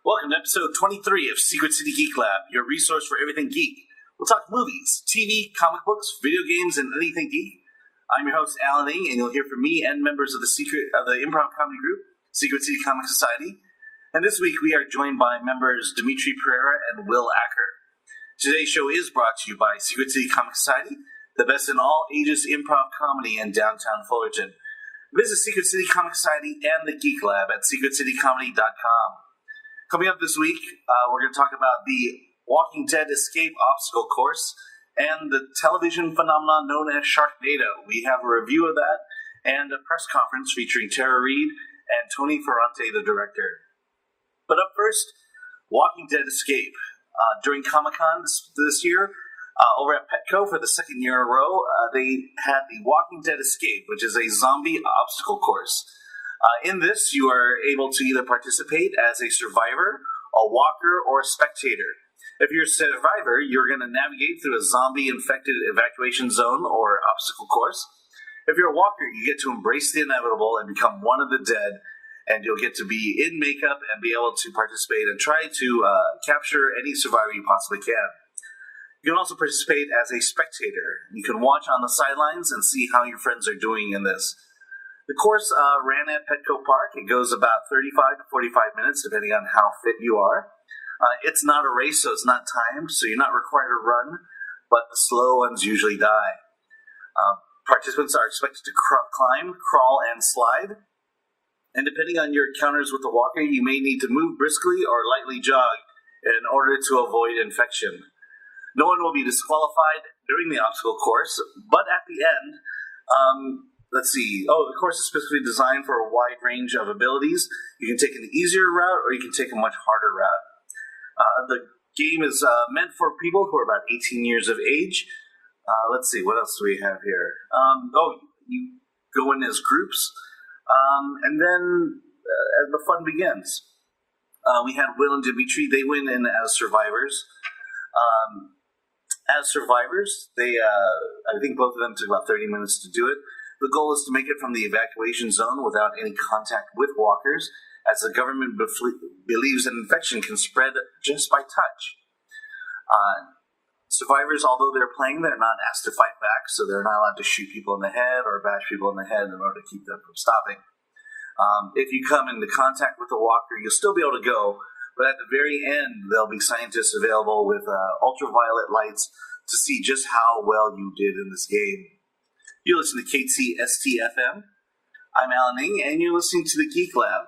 Welcome to episode 23 of Secret City Geek Lab, your resource for everything geek. We'll talk movies, TV, comic books, video games, and anything geek. I'm your host, Alan E., and you'll hear from me and members of the improv comedy group, Secret City Comic Society. And this week we are joined by members Dimithri, Perera, and Will Acker. Today's show is brought to you by Secret City Comic Society, the best in all ages improv comedy in downtown Fullerton. Visit Secret City Comic Society and the Geek Lab at secretcitycomedy.com. Coming up this week, we're going to talk about the Walking Dead Escape Obstacle Course and the television phenomenon known as Sharknado. We have a review of that and a press conference featuring Tara Reid and Tony Ferrante, the director. But up first, Walking Dead Escape. During Comic-Con this year, over at Petco for the second year in a row, they had the Walking Dead Escape, which is a zombie obstacle course. In this, you are able to either participate as a survivor, a walker, or a spectator. If you're a survivor, you're going to navigate through a zombie-infected evacuation zone or obstacle course. If you're a walker, you get to embrace the inevitable and become one of the dead, and you'll get to be in makeup and be able to participate and try to capture any survivor you possibly can. You can also participate as a spectator. You can watch on the sidelines and see how your friends are doing in this. The course ran at Petco Park. It goes about 35 to 45 minutes, depending on how fit you are. It's not a race, so it's not timed, so you're not required to run, but the slow ones usually die. Participants are expected to climb, crawl, and slide. And depending on your encounters with the walker, you may need to move briskly or lightly jog in order to avoid infection. No one will be disqualified during the obstacle course, but at the end, the course is specifically designed for a wide range of abilities. You can take an easier route or you can take a much harder route. The game is meant for people who are about 18 years of age. What else do we have here? You go in as groups. And then the fun begins. We had Will and Dimithri. They went in as survivors. I think both of them took about 30 minutes to do it. The goal is to make it from the evacuation zone without any contact with walkers, as the government believes an infection can spread just by touch. Survivors, although they're playing, they're not asked to fight back, so they're not allowed to shoot people in the head or bash people in the head in order to keep them from stopping. If you come into contact with the walker, you'll still be able to go, but at the very end, there'll be scientists available with ultraviolet lights to see just how well you did in this game. You listen to KTST-FM. I'm Alan Ng, and you're listening to the Geek Lab.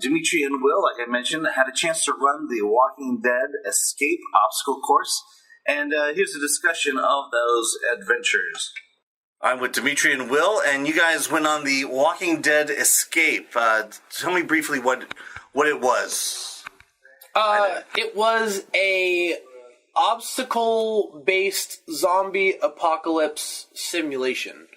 Dimithri and Will, like I mentioned, had a chance to run the Walking Dead Escape Obstacle Course, and here's a discussion of those adventures. I'm with Dimithri and Will, and you guys went on the Walking Dead Escape. Tell me briefly what it was. It was a obstacle-based zombie apocalypse simulation,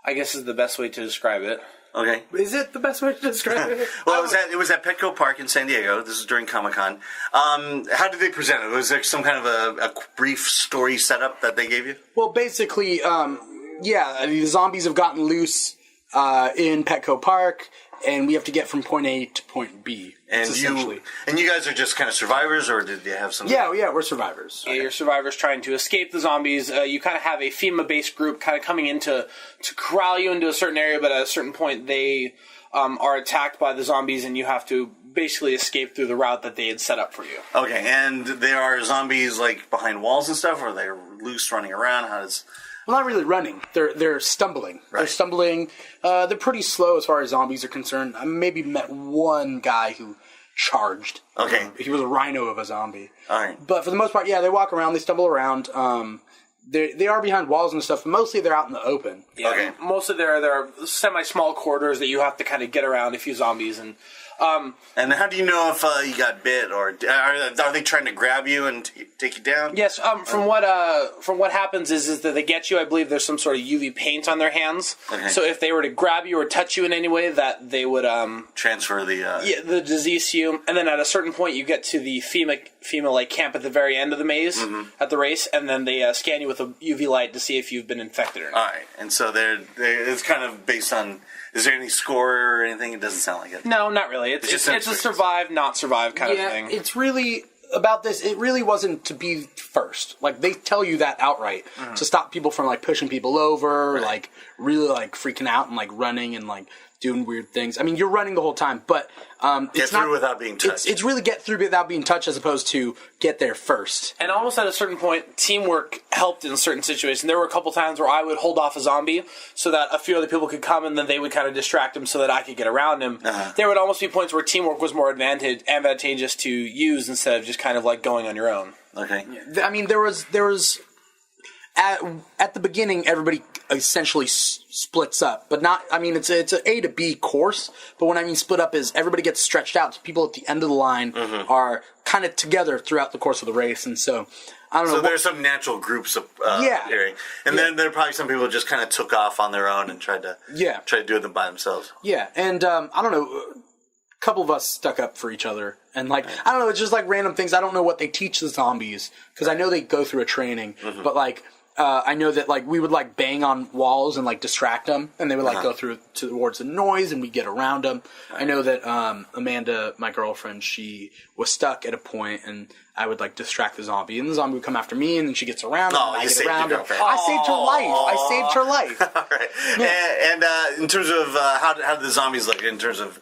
I guess is the best way to describe it. Okay. Is it the best way to describe it? Well, it was at Petco Park in San Diego. This is during Comic-Con. How did they present it? Was there some kind of a brief story setup that they gave you? Well, basically, the zombies have gotten loose in Petco Park, and we have to get from point A to point B. And you guys are just kind of survivors, or did you have some? Yeah, we're survivors. Yeah, you're survivors trying to escape the zombies. You kind of have a FEMA-based group kind of coming in to corral you into a certain area, but at a certain point they are attacked by the zombies, and you have to basically escape through the route that they had set up for you. Okay, and there are zombies like behind walls and stuff, or they're loose running around? Well, not really running. They're stumbling. Right. They're stumbling. They're pretty slow as far as zombies are concerned. I maybe met one guy who charged. Okay. He was a rhino of a zombie. All right. But for the most part, they walk around. They stumble around. They are behind walls and stuff, but mostly they're out in the open. Yeah, okay. Mostly there are semi-small corridors that you have to kind of get around a few zombies. And how do you know if you got bit, or are they trying to grab you and take you down? Yes. From what happens is that they get you. I believe there's some sort of UV paint on their hands. Okay. So if they were to grab you or touch you in any way, that they would transfer the disease to you. And then at a certain point, you get to the FEMA like camp at the very end of the maze at the race, and then they scan you with a UV light to see if you've been infected or not. All right. And so it's kind of based on Is there any score or anything? It doesn't sound like it. No, not really. It's a survive, not survive kind of thing. It's really about this. It really wasn't to be first. Like, they tell you that outright to stop people from, like, pushing people over, like, really, like, freaking out and, like, running and, like, doing weird things. I mean, you're running the whole time, but it's through without being touched. It's really get through without being touched as opposed to get there first. And almost at a certain point, teamwork helped in certain situations. There were a couple times where I would hold off a zombie so that a few other people could come, and then they would kind of distract him so that I could get around him. There would almost be points where teamwork was more advantageous to use instead of just kind of like going on your own. Okay. I mean, there was at the beginning, everybody essentially splits up, but not. I mean, it's an A to B course, but when I mean split up is everybody gets stretched out. So people at the end of the line are kind of together throughout the course of the race, and so I don't know. So there's some natural groups of appearing, and then there are probably some people who just kind of took off on their own and tried to do it by themselves. Yeah, and I don't know. A couple of us stuck up for each other, and like I don't know, it's just like random things. I don't know what they teach the zombies because I know they go through a training, but like. I know that like we would like bang on walls and like distract them, and they would like go through towards the noise, and we get around them. I know that Amanda, my girlfriend, she was stuck at a point, and I would like distract the zombie, and the zombie would come after me, and then she gets around, and I get around her. I saved her life. I saved her life. All right. Yeah. And in terms of how did the zombies look in terms of?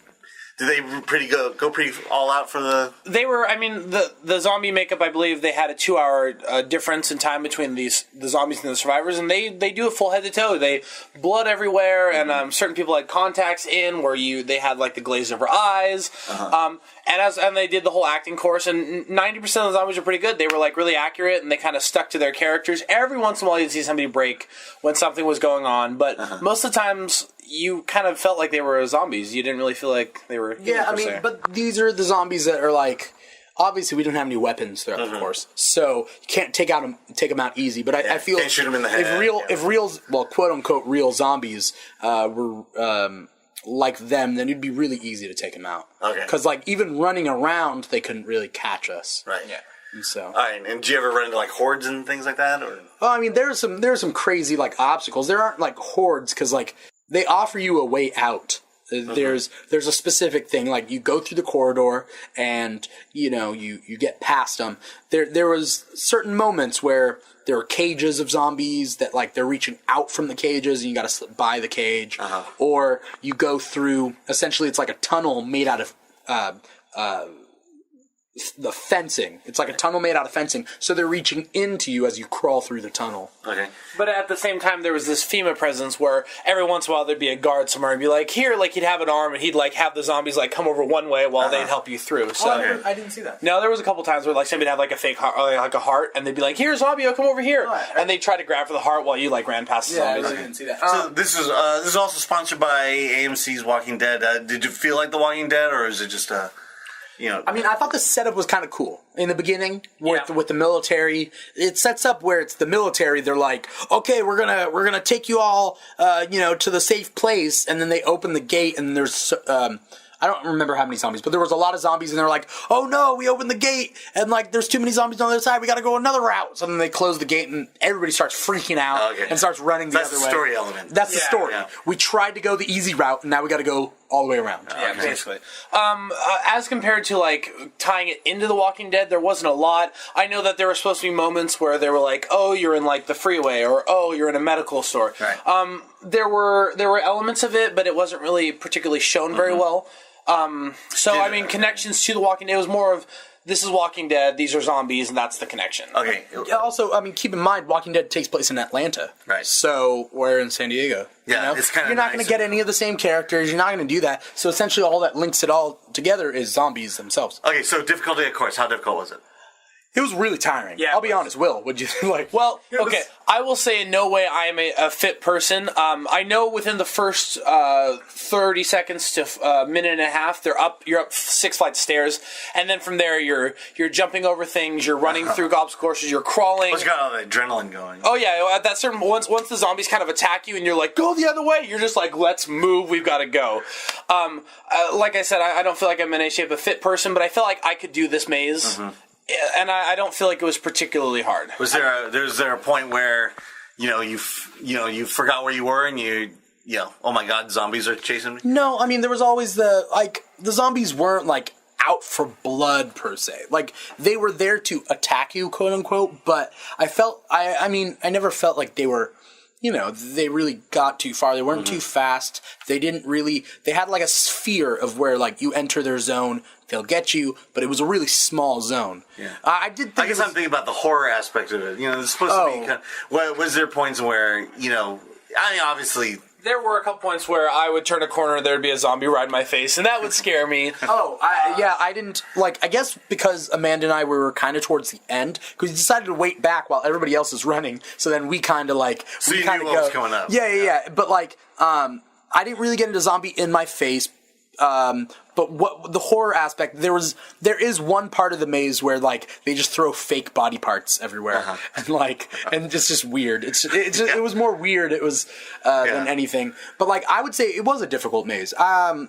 Did they go pretty all out for the? They were. I mean, the zombie makeup. I believe they had a 2-hour difference in time between the zombies and the survivors, and they do it full head to toe. They blood everywhere, and certain people had contacts in where they had like the glazed over eyes, and they did the whole acting course. And 90% of the zombies were pretty good. They were like really accurate, and they kind of stuck to their characters. Every once in a while, you'd see somebody break when something was going on, but most of the times. You kind of felt like they were zombies. You didn't really feel like they were. Yeah, I mean, but these are the zombies that are like. Obviously, we don't have any weapons throughout the course, so you can't take them out easy. But I feel can't shoot them in the head. If real, well, quote unquote, real zombies were like them, then it'd be really easy to take them out. Okay. Because like even running around, they couldn't really catch us. Right. Yeah. And so. All right. And do you ever run into like hordes and things like that, or? Well, I mean, there's some crazy like obstacles. There aren't like hordes because like. They offer you a way out. There's a specific thing, like you go through the corridor and, you get past them. There was certain moments where there are cages of zombies that, like, they're reaching out from the cages and you gotta slip by the cage. Or you go through, essentially it's like a tunnel made out of, the fencing. It's like a tunnel made out of fencing, so they're reaching into you as you crawl through the tunnel. Okay. But at the same time, there was this FEMA presence where every once in a while there'd be a guard somewhere and be like, here, like he'd have an arm and he'd like have the zombies like come over one way while they'd help you through. So I didn't see that. No, there was a couple times where like somebody'd have like a fake heart, like a heart, and they'd be like, here, zombie, come over here, and they'd try to grab for the heart while you like ran past the zombies. I didn't see that. So this is also sponsored by AMC's Walking Dead. Did you feel like The Walking Dead, or is it just I mean, I thought the setup was kind of cool in the beginning with the military. It sets up where it's the military. They're like, okay, we're gonna take you all, to the safe place, and then they open the gate, and there's I don't remember how many zombies, but there was a lot of zombies, and they're like, oh no, we opened the gate, and like there's too many zombies on the other side, we gotta go another route. So then they close the gate, and everybody starts freaking out and starts running the other way. That's the story element. That's the story. Yeah. We tried to go the easy route, and now we gotta go all the way around. Yeah, basically. As compared to like tying it into The Walking Dead, there wasn't a lot. I know that there were supposed to be moments where they were like, "Oh, you're in like the freeway," or "Oh, you're in a medical store." Right. There were elements of it, but it wasn't really particularly shown very well. I mean, connections to The Walking Dead was more of this is Walking Dead, these are zombies, and that's the connection. Okay. Also, I mean, keep in mind, Walking Dead takes place in Atlanta. Right. So, we're in San Diego. Yeah, it's kind of You're not going to get any of the same characters. You're not going to do that. So, essentially, all that links it all together is zombies themselves. Okay, so difficulty, of course. How difficult was it? It was really tiring. Yeah, I'll be honest. Will, would you like? Well, okay. I will say in no way I am a fit person. I know within the first 30 seconds to a minute and a half, you're up 6 flights of stairs, and then from there you're jumping over things, you're running through obstacle courses, you're crawling. Well, you got all the adrenaline going. Oh yeah, at that certain once the zombies kind of attack you and you're like, go the other way, you're just like, let's move, we've got to go. Like I said, I don't feel like I'm in any shape a fit person, but I feel like I could do this maze. And I don't feel like it was particularly hard. Was there a point where you forgot where you were and you oh my god, zombies are chasing me? No, I mean, there was always the zombies weren't, like, out for blood, per se. Like, they were there to attack you, quote unquote, but I never felt like they were, they really got too far. They weren't too fast. They had like a sphere of where, like, you enter their zone, they'll get you, but it was a really small zone. Yeah. I guess I'm thinking about the horror aspect of it. It's supposed to be kind of, was there points where, obviously... There were a couple points where I would turn a corner and there'd be a zombie right in my face, and that would scare me. I didn't, I guess because Amanda and I were kind of towards the end, because we decided to wait back while everybody else is running, so then we kind of, So you knew what was coming up. Yeah. But, I didn't really get into zombie in my face, but what the horror aspect, there is one part of the maze where, they just throw fake body parts everywhere, and it's just weird. It was more weird. It was than anything. But I would say it was a difficult maze. In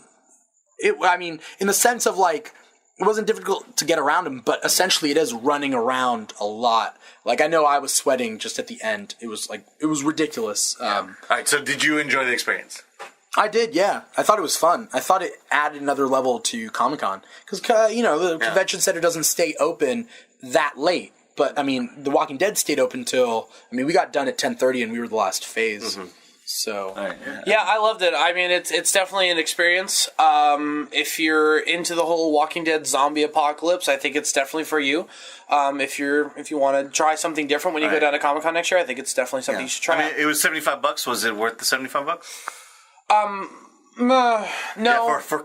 the sense of it wasn't difficult to get around him, but essentially it is running around a lot. I know I was sweating just at the end. It was ridiculous. All right. So did you enjoy the experience? I did, yeah. I thought it was fun. I thought it added another level to Comic-Con. Because, the convention center doesn't stay open that late. But, The Walking Dead stayed open till... we got done at 10:30 and we were the last phase. Mm-hmm. So... Right, yeah, I loved it. It's definitely an experience. If you're into the whole Walking Dead zombie apocalypse, I think it's definitely for you. If you want to try something different when you go down to Comic-Con next year, I think it's definitely something you should try. It was $75. Was it worth the $75? No. Yeah, for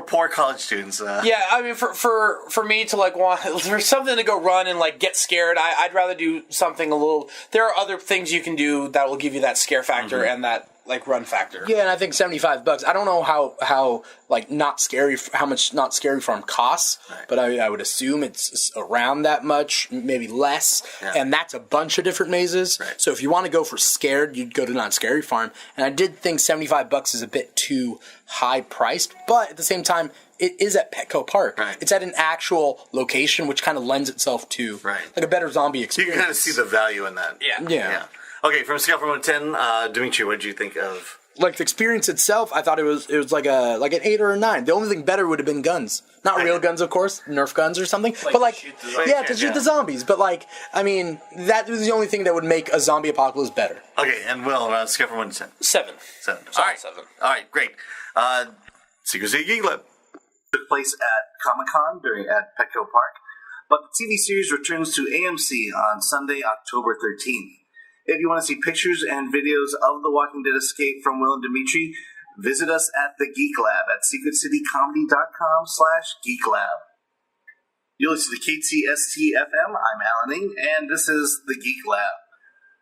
poor college students. Yeah, for me to want for something to go run and get scared, I'd rather do something a little. There are other things you can do that will give you that scare factor and that run factor. Yeah, and I think $75. I don't know how not scary, how much Not Scary Farm costs, but I would assume it's around that much, maybe less. Yeah. And that's a bunch of different mazes. Right. So if you want to go for scared, you'd go to Not Scary Farm. And I did think $75 is a bit too high priced, but at the same time, it is at Petco Park. Right. It's at an actual location, which kind of lends itself to a better zombie experience. You can kind of see the value in that. Yeah. Okay, from a scale from 1 to 10, Dimitri, what did you think of? The experience itself, I thought it was like an 8 or a 9. The only thing better would have been guns. Not real guns, of course, Nerf guns or something. But to shoot the zombies. But that was the only thing that would make a zombie apocalypse better. Okay, and Will, scale from 1 to 10. 7. 7. Sorry, all right. 7. All right, great. Secret City Geek Lab took place at Comic-Con at Petco Park, but the TV series returns to AMC on Sunday, October 13th. If you want to see pictures and videos of the Walking Dead escape from Will and Dimitri, visit us at the Geek Lab at secretcitycomedy.com/geeklab. You'll listen to KTST-FM. I'm Alaning, and this is the Geek Lab.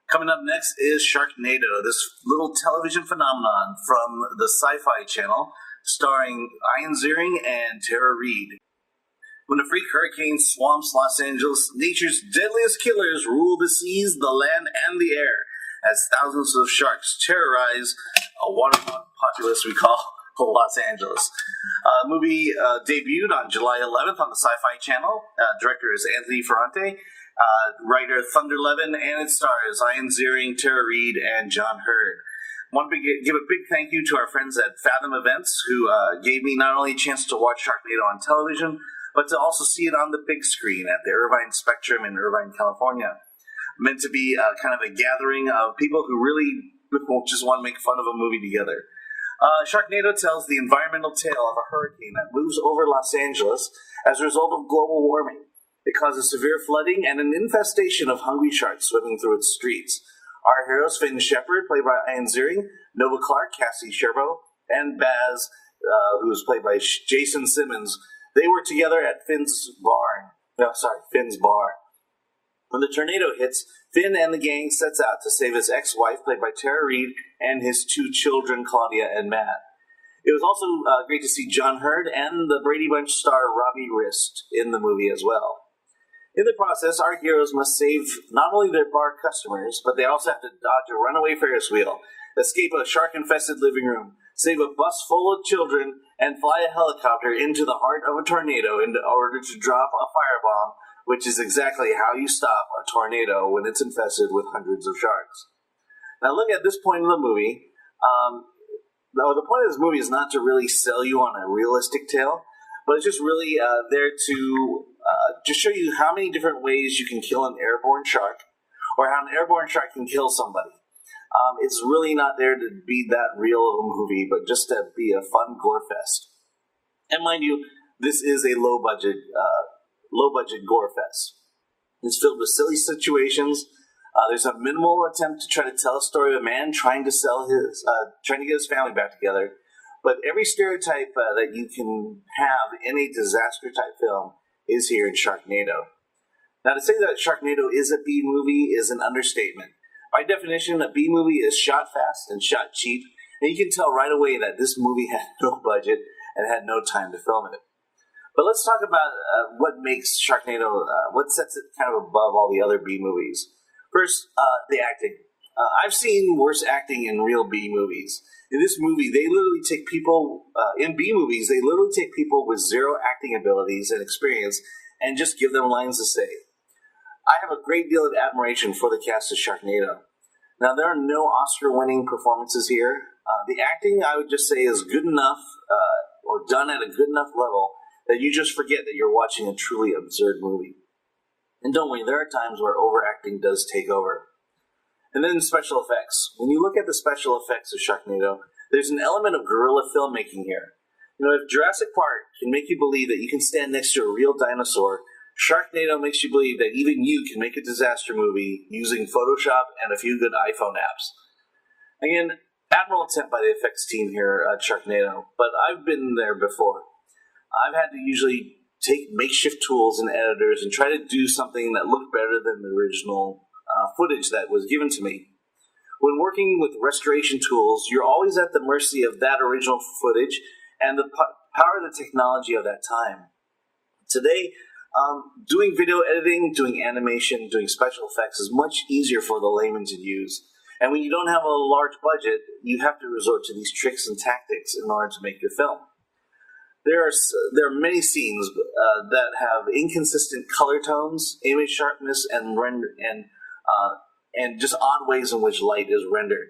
Coming up next is Sharknado, this little television phenomenon from the Sci-Fi Channel, starring Ian Ziering and Tara Reid. When a freak hurricane swamps Los Angeles, nature's deadliest killers rule the seas, the land, and the air as thousands of sharks terrorize a waterlogged populace we call Los Angeles. The movie debuted on July 11th on the Sci-Fi Channel. Director is Anthony Ferrante. Writer Thunder Levin, and it stars Ian Ziering, Tara Reid, and John Hurd. I want to give a big thank you to our friends at Fathom Events, who gave me not only a chance to watch Sharknado on television, but to also see it on the big screen at the Irvine Spectrum in Irvine, California. Meant to be kind of a gathering of people who really just want to make fun of a movie together. Sharknado tells the environmental tale of a hurricane that moves over Los Angeles as a result of global warming. It causes severe flooding and an infestation of hungry sharks swimming through its streets. Our heroes, Finn Shepard, played by Ian Ziering, Nova Clark, Cassie Sherbo, and Baz, who was played by Jason Simmons, they were together at Finn's bar. When the tornado hits, Finn and the gang sets out to save his ex-wife, played by Tara Reid, and his 2 children, Claudia and Matt. It was also great to see John Hurd and the Brady Bunch star Robbie Rist in the movie as well. In the process, our heroes must save not only their bar customers, but they also have to dodge a runaway Ferris wheel, escape a shark-infested living room, save a bus full of children, and fly a helicopter into the heart of a tornado in order to drop a firebomb, which is exactly how you stop a tornado when it's infested with hundreds of sharks. Now look, at this point in the movie, No, the point of this movie is not to really sell you on a realistic tale, but it's just really there to just show you how many different ways you can kill an airborne shark, or how an airborne shark can kill somebody. It's really not there to be that real of a movie, but just to be a fun gore fest. And mind you, this is a low budget gore fest. It's filled with silly situations. There's a minimal attempt to try to tell a story of a man trying to get his family back together. But every stereotype that you can have in a disaster type film is here in Sharknado. Now, to say that Sharknado is a B movie is an understatement. By definition, a B movie is shot fast and shot cheap, and you can tell right away that this movie had no budget and had no time to film it. But let's talk about what makes Sharknado, what sets it kind of above all the other B movies. First, the acting. I've seen worse acting in real B movies. In this movie, they literally take people, in B movies, they literally take people with zero acting abilities and experience and just give them lines to say. I have a great deal of admiration for the cast of Sharknado. Now, there are no Oscar-winning performances here. The acting, I would just say, is good enough, or done at a good enough level, that you just forget that you're watching a truly absurd movie. And don't worry, there are times where overacting does take over. And then special effects. When you look at the special effects of Sharknado, there's an element of guerrilla filmmaking here. You know, if Jurassic Park can make you believe that you can stand next to a real dinosaur, Sharknado makes you believe that even you can make a disaster movie using Photoshop and a few good iPhone apps. Again, admirable attempt by the effects team here at Sharknado, but I've been there before. I've had to usually take makeshift tools and editors and try to do something that looked better than the original footage that was given to me. When working with restoration tools, you're always at the mercy of that original footage and the power of the technology of that time. Today, doing video editing, doing animation, doing special effects is much easier for the layman to use. And when you don't have a large budget, you have to resort to these tricks and tactics in order to make your film. There are many scenes that have inconsistent color tones, image sharpness, and just odd ways in which light is rendered.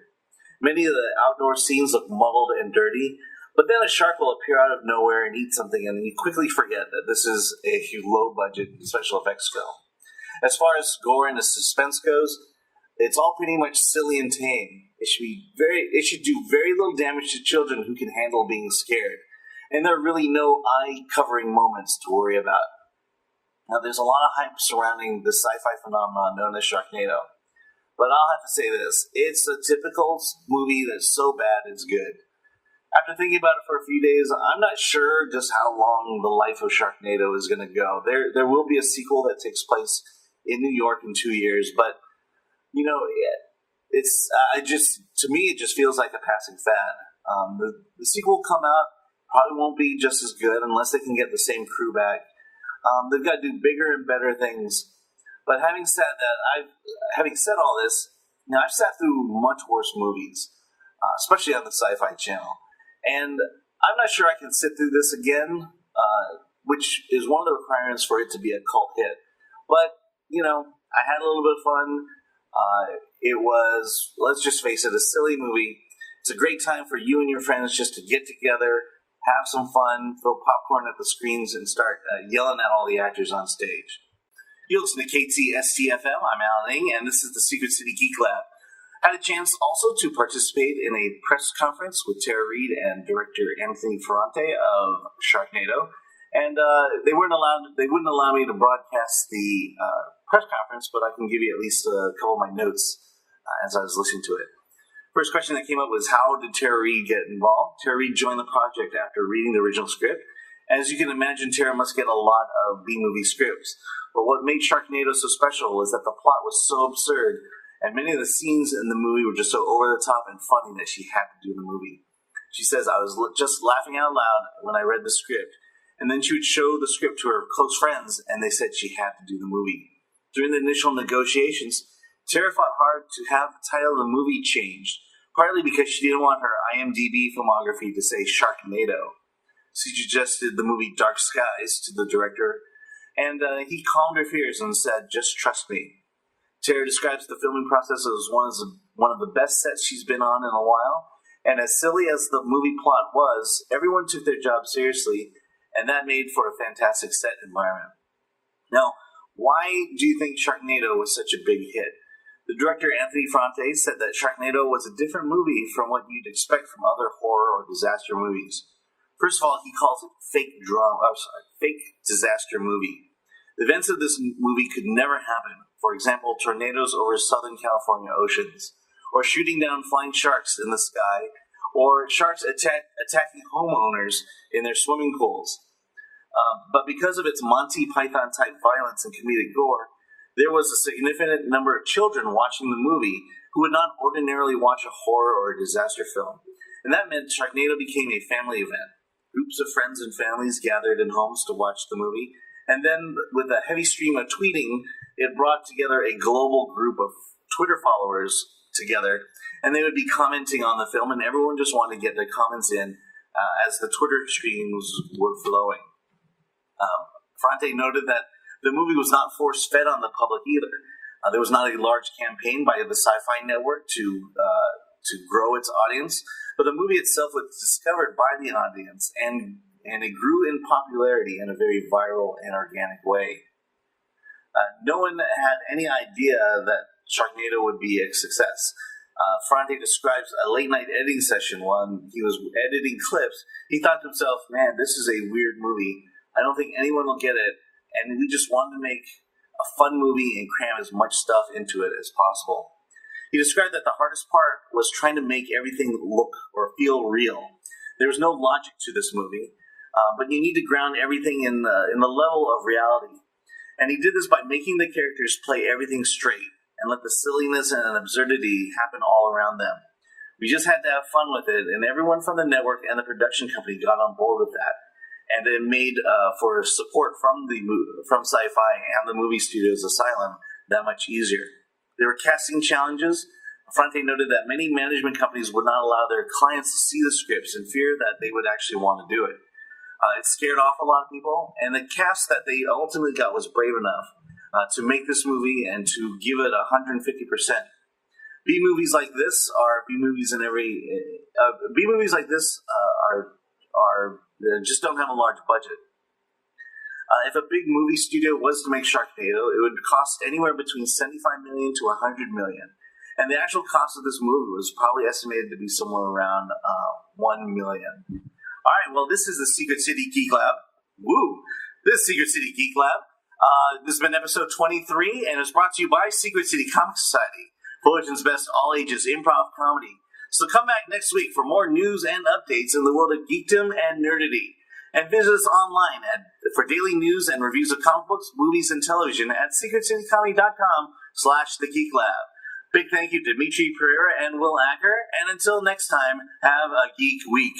Many of the outdoor scenes look muddled and dirty, but then a shark will appear out of nowhere and eat something, and you quickly forget that this is a low-budget special effects film. As far as gore and the suspense goes, it's all pretty much silly and tame. It should do very little damage to children who can handle being scared. And there are really no eye-covering moments to worry about. Now, there's a lot of hype surrounding the sci-fi phenomenon known as Sharknado. But I'll have to say this. It's a typical movie that's so bad it's good. After thinking about it for a few days, I'm not sure just how long the life of Sharknado is going to go. There will be a sequel that takes place in New York in 2 years, but, you know, to me, it just feels like a passing fad. The sequel will come out. Probably won't be just as good unless they can get the same crew back. They've got to do bigger and better things. But having said all this, now I've sat through much worse movies, especially on the Sci-Fi Channel, and I'm not sure I can sit through this again, which is one of the requirements for it to be a cult hit. But you know, I had a little bit of fun. It was, let's just face it, a silly movie. It's a great time for you and your friends just to get together, have some fun, throw popcorn at the screens, and start yelling at all the actors on stage. You listen to KTSTFM. I'm Alan Ng, and this is the Secret City Geek Lab. I had a chance also to participate in a press conference with Tara Reid and director Anthony Ferrante of Sharknado, and they wouldn't allow me to broadcast the press conference, but I can give you at least a couple of my notes as I was listening to it. First question that came up was, how did Tara Reid get involved? Tara Reid joined the project after reading the original script. As you can imagine, Tara must get a lot of B-movie scripts. But what made Sharknado so special was that the plot was so absurd, and many of the scenes in the movie were just so over the top and funny that she had to do the movie. She says, I was just laughing out loud when I read the script, and then she would show the script to her close friends, and they said she had to do the movie. During the initial negotiations, Tara fought hard to have the title of the movie changed, partly because she didn't want her IMDb filmography to say Sharknado. She suggested the movie Dark Skies to the director, and he calmed her fears and said, just trust me. Tara describes the filming process as one of the best sets she's been on in a while, And as silly as the movie plot was, everyone took their job seriously, and that made for a fantastic set environment. Now, why do you think Sharknado was such a big hit? The director Anthony Fronte said that Sharknado was a different movie from what you'd expect from other horror or disaster movies. First of all, he calls it fake disaster movie. The events of this movie could never happen. For example, tornadoes over Southern California oceans, or shooting down flying sharks in the sky, or sharks attacking homeowners in their swimming pools. But because of its Monty Python-type violence and comedic gore, there was a significant number of children watching the movie who would not ordinarily watch a horror or a disaster film. And that meant Sharknado became a family event. Groups of friends and families gathered in homes to watch the movie. And then, with a heavy stream of tweeting, it brought together a global group of Twitter followers together. And they would be commenting on the film, and everyone just wanted to get their comments in as the Twitter streams were flowing. Fronte noted that the movie was not force-fed on the public either. There was not a large campaign by the Sci-Fi Network to grow its audience, but the movie itself was discovered by the audience, and it grew in popularity in a very viral and organic way. No one had any idea that Sharknado would be a success. Fronte describes a late-night editing session when he was editing clips. He thought to himself, man, this is a weird movie. I don't think anyone will get it, and we just wanted to make a fun movie and cram as much stuff into it as possible. He described that the hardest part was trying to make everything look or feel real. There was no logic to this movie, but you need to ground everything in the level of reality. And he did this by making the characters play everything straight and let the silliness and absurdity happen all around them. We just had to have fun with it, and everyone from the network and the production company got on board with that. And it made for support from Sci-Fi and the movie studio's Asylum that much easier. There were casting challenges. Fronte noted that many management companies would not allow their clients to see the scripts in fear that they would actually want to do it. It scared off a lot of people, and the cast that they ultimately got was brave enough to make this movie and to give it 150%. B movies like this are B movies in every. B movies like this are just don't have a large budget. If a big movie studio was to make Sharknado, it would cost anywhere between $75 million to $100 million, and the actual cost of this movie was probably estimated to be somewhere around $1 million. All right, well, this is the Secret City Geek Lab. Woo! This is Secret City Geek Lab. This has been episode 23, and it's brought to you by Secret City Comic Society, Fullerton's best all-ages improv comedy. So come back next week for more news and updates in the world of geekdom and nerdity. And visit us online for daily news and reviews of comic books, movies, and television at secretcitycomedy.com/thegeeklab. Big thank you to Dimithri, Perera, and Will Acker. And until next time, have a geek week.